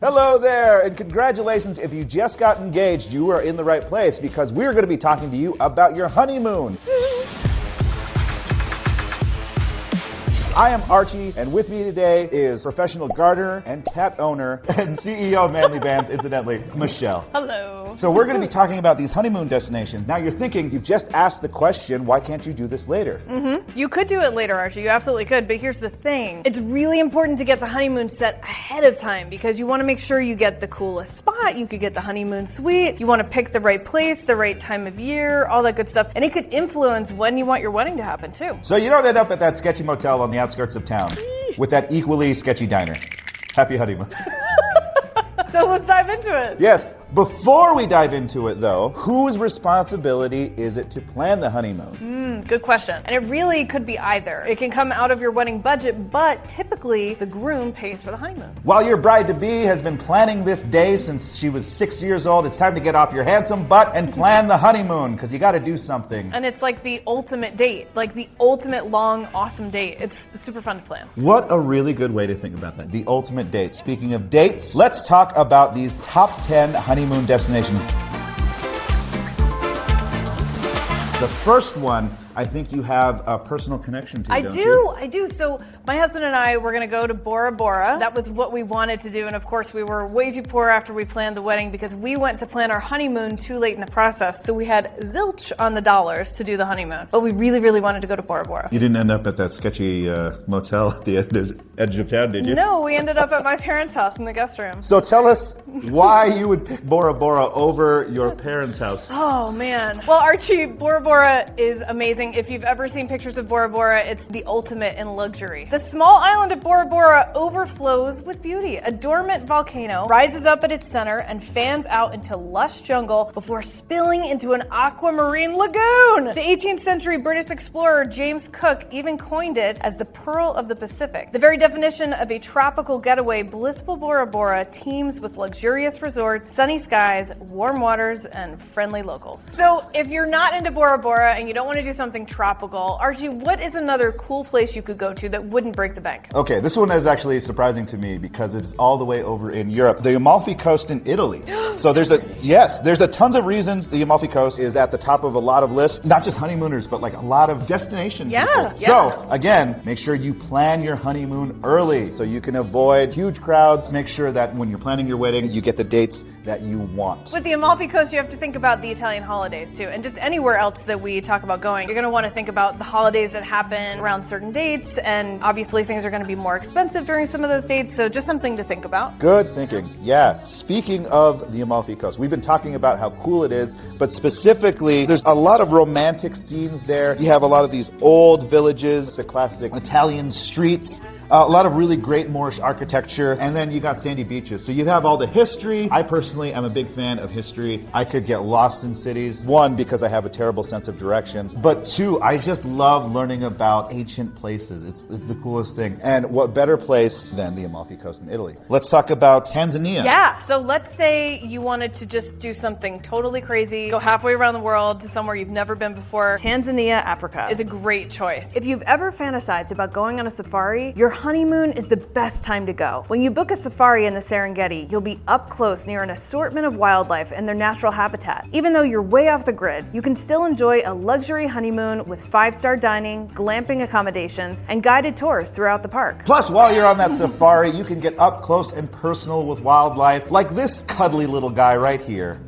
Hello there, and congratulations if you just got engaged. You are in the right place because we're going to be talking to you about your honeymoon. I am Archie, and with me today is professional gardener and cat owner and CEO of Manly Bands, incidentally, Michelle. Hello. So we're going to be talking about these honeymoon destinations. Now you're thinking, you've just asked the question, why can't you do this later? You could do it later, Archie. You absolutely could, but here's the thing. It's really important to get the honeymoon set ahead of time because you want to make sure you get the coolest spot, you could get the honeymoon suite, you want to pick the right place, the right time of year, all that good stuff. And it could influence when you want your wedding to happen too. So you don't end up at that sketchy motel on the outskirts of town with that equally sketchy diner. Happy honeymoon. So let's dive into it. Yes. Before we dive into it, though, whose responsibility is it to plan the honeymoon? Good question. And it really could be either. It can come out of your wedding budget, but typically the groom pays for the honeymoon. While your bride-to-be has been planning this day since she was 6 years old, it's time to get off your handsome butt and plan the honeymoon, because you got to do something. And it's like the ultimate date, like the ultimate long, awesome date. It's super fun to plan. What a really good way to think about that. The ultimate date. Speaking of dates, let's talk about these top 10 honeymoon destinations. The first one, I think you have a personal connection to. I do. So my husband and I were going to go to BORA. That was what we wanted to do. And of course, we were way too poor after we planned the wedding because we went to plan our honeymoon too late in the process. So we had zilch on the dollars to do the honeymoon. But we really, really wanted to go to BORA. You didn't end up at that sketchy motel at the edge of town, did you? No, we ended up at my parents' house in the guest room. So tell us why you would pick Bora Bora over your parents' house. Oh, man. Well, Archie, Bora Bora is amazing. If you've ever seen pictures of Bora Bora, it's the ultimate in luxury. The small island of Bora Bora overflows with beauty. A dormant volcano rises up at its center and fans out into lush jungle before spilling into an aquamarine lagoon. The 18th century British explorer James Cook even coined it as the Pearl of the Pacific. The very definition of a tropical getaway, blissful Bora Bora teems with luxurious resorts, sunny skies, warm waters, and friendly locals. So if you're not into Bora Bora and you don't want to do something tropical, Archie, what is another cool place you could go to that wouldn't break the bank? Okay, this one is actually surprising to me because it's all the way over in Europe. The Amalfi Coast in Italy. So there's a tons of reasons the Amalfi Coast is at the top of a lot of lists, not just honeymooners, but like a lot of destination people. So again, make sure you plan your honeymoon early so you can avoid huge crowds. Make sure that when you're planning your wedding, you get the dates that you want. With the Amalfi Coast, you have to think about the Italian holidays too, and just anywhere else that we talk about going, you're going to want to think about the holidays that happen around certain dates, and obviously things are going to be more expensive during some of those dates, so just something to think about. Good thinking. Yes. Speaking of the Amalfi Coast, we've been talking about how cool it is, but specifically, there's a lot of romantic scenes there. You have a lot of these old villages, the classic Italian streets, a lot of really great Moorish architecture, and then you got sandy beaches. So you have all the history. I personally am a big fan of history. I could get lost in cities. One, because I have a terrible sense of direction. But two, I just love learning about ancient places. It's the coolest thing. And what better place than the Amalfi Coast in Italy? Let's talk about Tanzania. Yeah, so let's say you wanted to just do something totally crazy, go halfway around the world to somewhere you've never been before. Tanzania, Africa is a great choice. If you've ever fantasized about going on a safari, your honeymoon is the best time to go. When you book a safari in the Serengeti, you'll be up close near an assortment of wildlife and their natural habitat. Even though you're way off the grid, you can still enjoy a luxury honeymoon with 5-star dining, glamping accommodations, and guided tours throughout the park. Plus, while you're on that safari, you can get up close and personal with wildlife, like this cuddly little guy right here.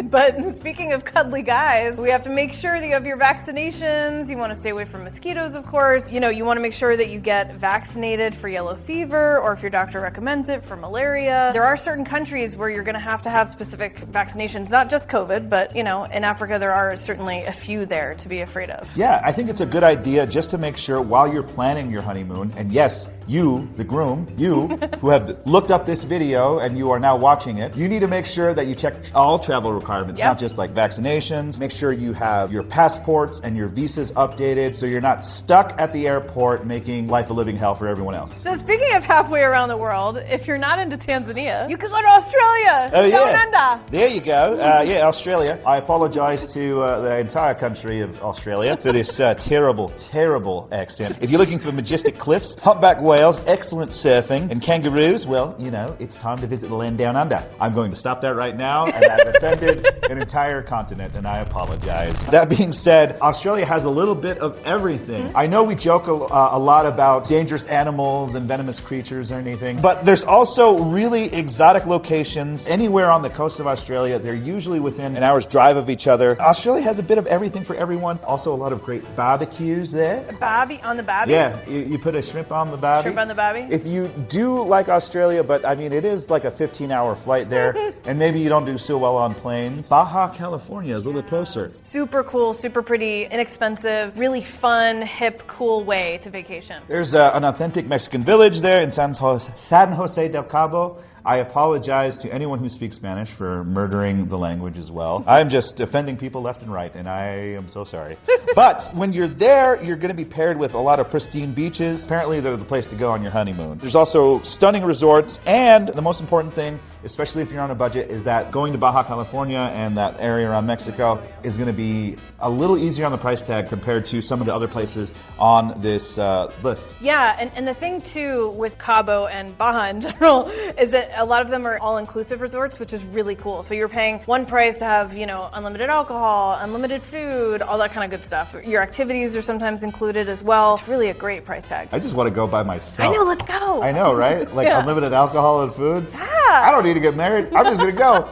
But speaking of cuddly guys, we have to make sure that you have your vaccinations. You want to stay away from mosquitoes, of course. You know, you want to make sure that you get vaccinated for yellow fever, or if your doctor recommends it, for malaria. There are certain countries where you're going to have specific vaccinations, not just COVID, but, you know, in Africa there are certainly a few there to be afraid of. Yeah, I think it's a good idea just to make sure while you're planning your honeymoon, and yes, you, the groom, you who have looked up this video and you are now watching it, you need to make sure that you check all travel requirements, not just like vaccinations. Make sure you have your passports and your visas updated so you're not stuck at the airport making life a living hell for everyone else. So speaking of halfway around the world, if you're not into Tanzania, you could go to Australia. Oh yeah, Down under. There you go. Yeah, Australia. I apologize to the entire country of Australia for this terrible accent. If you're looking for majestic cliffs, humpback whales whales, excellent surfing, and kangaroos, well, you know, it's time to visit the land down under. I'm going to stop that right now, and I've offended an entire continent, and I apologize. That being said, Australia has a little bit of everything. I know we joke a lot about dangerous animals and venomous creatures or anything, but there's also really exotic locations anywhere on the coast of Australia. They're usually within an hour's drive of each other. Australia has a bit of everything for everyone. Also a lot of great barbecues there. Barbie on the barbie? Yeah, you put a shrimp on the barbie. Shrimp on the barbie? If you do like Australia, but I mean, it is like a 15-hour flight there, and maybe you don't do so well on planes. Baja, California is a little closer. Super cool, super pretty, inexpensive, really fun, hip, cool way to vacation. There's an authentic Mexican village there in San Jose del Cabo. I apologize to anyone who speaks Spanish for murdering the language as well. I'm just offending people left and right, and I am so sorry. But when you're there, you're going to be paired with a lot of pristine beaches. Apparently, they're the place to go on your honeymoon. There's also stunning resorts, and the most important thing, especially if you're on a budget, is that going to Baja California and that area around Mexico is going to be a little easier on the price tag compared to some of the other places on this list. Yeah, and the thing too with Cabo and Baja in general is that a lot of them are all-inclusive resorts, which is really cool. So you're paying one price to have, you know, unlimited alcohol, unlimited food, all that kind of good stuff. Your activities are sometimes included as well. It's really a great price tag. I just want to go by myself. I know, let's go. I know, right? Like Yeah. unlimited alcohol and food. Yeah. I don't need to get married. I'm just going to go.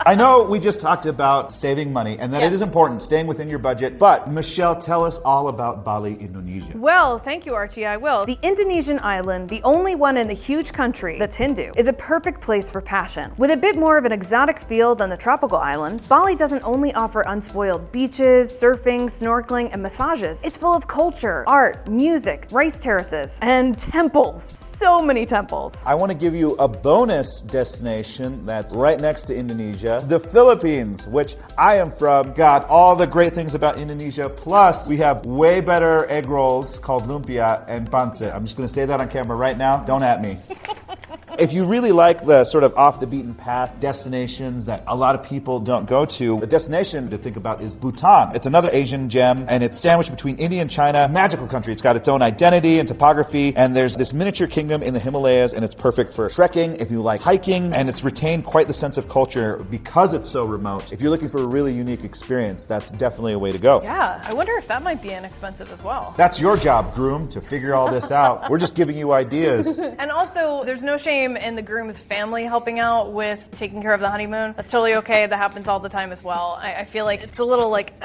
I know we just talked about saving money and that Yes. it is important, staying within your budget. But Michelle, tell us all about Bali, Indonesia. Well, thank you, Archie, I will. The Indonesian island, the only one in the huge country that's Hindu, is a perfect place for passion. With a bit more of an exotic feel than the tropical islands, Bali doesn't only offer unspoiled beaches, surfing, snorkeling, and massages. It's full of culture, art, music, rice terraces, and temples. So many temples. I want to give you a bonus destination that's right next to Indonesia, the Philippines, which I am from. Got all the great things about Indonesia, plus we have way better egg rolls called lumpia and pancit. I'm just going to say that on camera right now. Don't at me. If you really like the sort of off the beaten path destinations that a lot of people don't go to, the destination to think about is Bhutan. It's another Asian gem, and it's sandwiched between India and China. Magical country. It's got its own identity and topography, and there's this miniature kingdom in the Himalayas, and it's perfect for trekking if you like hiking, and it's retained quite the sense of culture because it's so remote. If you're looking for a really unique experience, that's definitely a way to go. Yeah, I wonder if that might be inexpensive as well. That's your job, groom, to figure all this out. We're just giving you ideas. And also, there's no shame in the groom's family helping out with taking care of the honeymoon. That's totally okay. That happens all the time as well. I feel like it's a little like,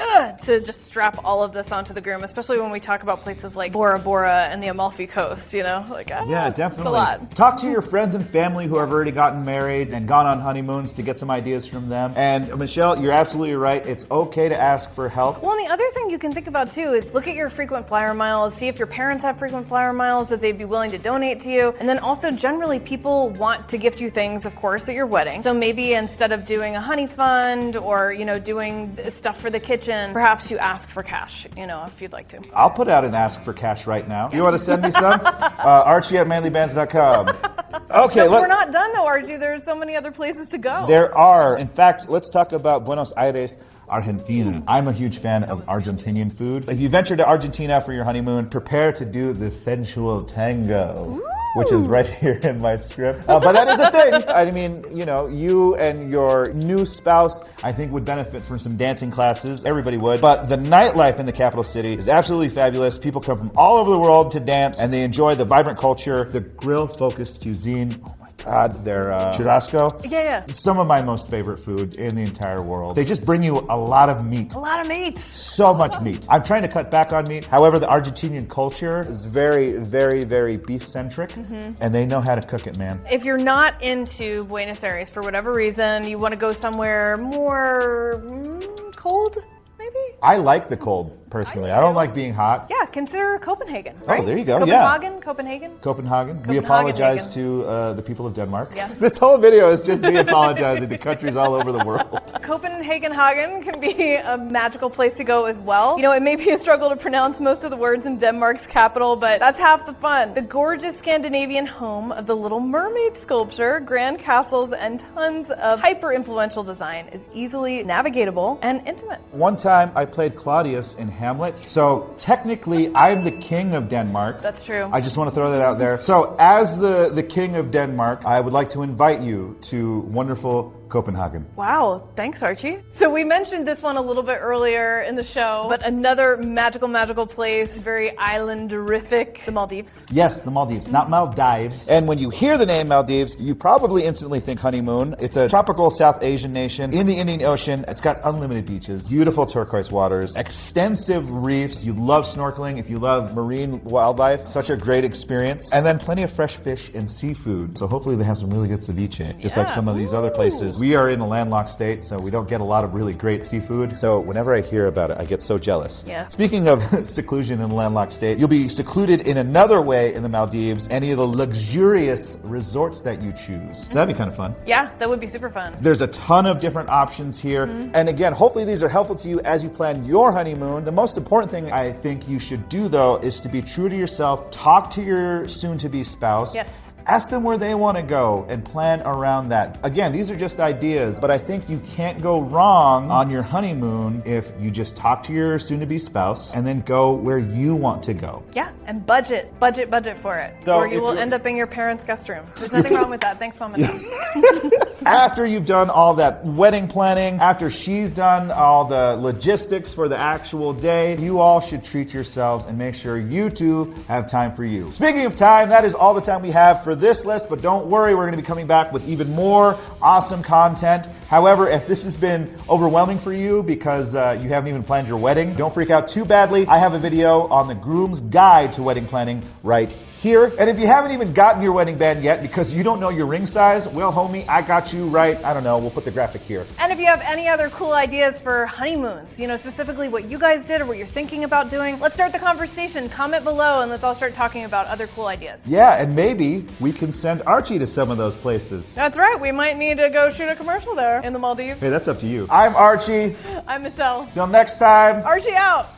to just strap all of this onto the groom, especially when we talk about places like Bora Bora and the Amalfi Coast, you know? Like, Yeah, definitely. It's a lot. Talk to your friends and family who have already gotten married and gone on honeymoons to get some ideas from them. And Michelle, you're absolutely right. It's okay to ask for help. Well, and the other thing you can think about too is look at your frequent flyer miles, see if your parents have frequent flyer miles that they'd be willing to donate to you. And then also generally people want to gift you things, of course, at your wedding. So maybe instead of doing a honey fund or, you know, doing stuff for the kitchen, perhaps you ask for cash, you know, if you'd like to. I'll put out an ask for cash right now. You want to send me some? Archie at manlybands.com. Okay, So we're not done though, Archie. There's so many other places to go. There are. In fact, let's talk about Buenos Aires, Argentina. I'm a huge fan of Argentinian food. If you venture to Argentina for your honeymoon, prepare to do the sensual tango. Which is right here in my script. But that is a thing. I mean, you know, you and your new spouse, I think, would benefit from some dancing classes. Everybody would. But the nightlife in the capital city is absolutely fabulous. People come from all over the world to dance, and they enjoy the vibrant culture, the grill-focused cuisine. Oh my God, their churrasco. Yeah. It's some of my most favorite food in the entire world. They just bring you a lot of meat. A lot of meat. So much meat. I'm trying to cut back on meat. However, the Argentinian culture is very, very, very beef-centric, and they know how to cook it, man. If you're not into Buenos Aires for whatever reason, you want to go somewhere more cold, maybe? I like the cold, personally. I don't like being hot. Yeah, consider Copenhagen. Right? There you go, Copenhagen. Copenhagen. We Copenhagen. apologize to the people of Denmark. Yes. This whole video is just me apologizing to countries all over the world. Copenhagen can be a magical place to go as well. You know, it may be a struggle to pronounce most of the words in Denmark's capital, but that's half the fun. The gorgeous Scandinavian home of the Little Mermaid sculpture, grand castles, and tons of hyper-influential design is easily navigatable and intimate. One time I played Claudius in Hamlet. So technically, I'm the king of Denmark. That's true. I just want to throw that out there. So as the king of Denmark, I would like to invite you to wonderful Copenhagen. Wow, thanks, Archie. So we mentioned this one a little bit earlier in the show, but another magical place, very islanderific, the Maldives. Yes, the Maldives, not Maldives. And when you hear the name Maldives, you probably instantly think honeymoon. It's a tropical South Asian nation in the Indian Ocean. It's got unlimited beaches, beautiful turquoise waters, extensive reefs. You love snorkeling. If you love marine wildlife, such a great experience. And then plenty of fresh fish and seafood. So hopefully they have some really good ceviche, just like some of these other places. We are in a landlocked state, so we don't get a lot of really great seafood. So whenever I hear about it, I get so jealous. Yeah. Speaking of seclusion in a landlocked state, you'll be secluded in another way in the Maldives, any of the luxurious resorts that you choose. So that'd be kind of fun. Yeah, that would be super fun. There's a ton of different options here. And again, hopefully these are helpful to you as you plan your honeymoon. The most important thing I think you should do, though, is to be true to yourself. Talk to your soon-to-be spouse. Yes. Ask them where they want to go and plan around that. Again, these are just ideas, but I think you can't go wrong on your honeymoon if you just talk to your soon-to-be spouse and then go where you want to go. Yeah, and budget for it. So or you if will you're- end up in your parents' guest room. There's nothing wrong with that. Thanks, Mom and Dad. After you've done all that wedding planning, after she's done all the logistics for the actual day, you all should treat yourselves and make sure you two have time for you. Speaking of time, that is all the time we have for this list, but don't worry, we're going to be coming back with even more awesome content. However, if this has been overwhelming for you because you haven't even planned your wedding, don't freak out too badly. I have a video on the groom's guide to wedding planning right here. And if you haven't even gotten your wedding band yet because you don't know your ring size, well, homie, I got you right. I don't know. We'll put the graphic here. And if you have any other cool ideas for honeymoons, specifically what you guys did or what you're thinking about doing, let's start the conversation. Comment below and let's all start talking about other cool ideas. Yeah, and maybe we can send Archie to some of those places. That's right. We might need to go shoot a commercial there in the Maldives. Hey, that's up to you. I'm Archie. I'm Michelle. Till next time. Archie out.